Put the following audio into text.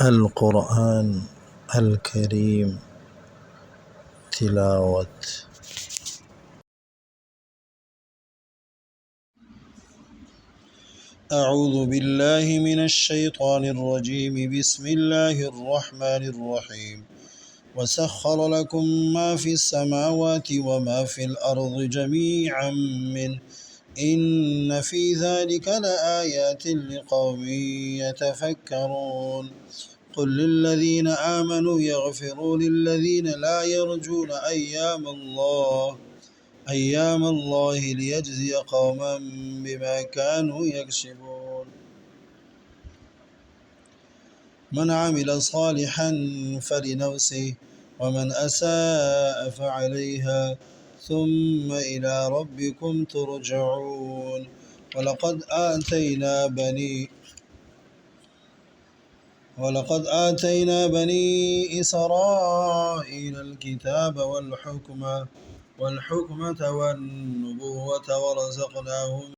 القرآن الكريم تلاوة. أعوذ بالله من الشيطان الرجيم. بسم الله الرحمن الرحيم. وسخر لكم ما في السماوات وما في الأرض جميعا منه إن في ذلك لآيات لقوم يتفكرون. قل للذين آمنوا يغفروا للذين لا يرجون أيام الله ليجزي قوما بما كانوا يكسبون. من عمل صالحا فلنفسه ومن أساء فعليها ثم إلى ربكم ترجعون. ولقد آتينا بني إسرائيل الكتاب والحكمة والنبوة ورزقناهم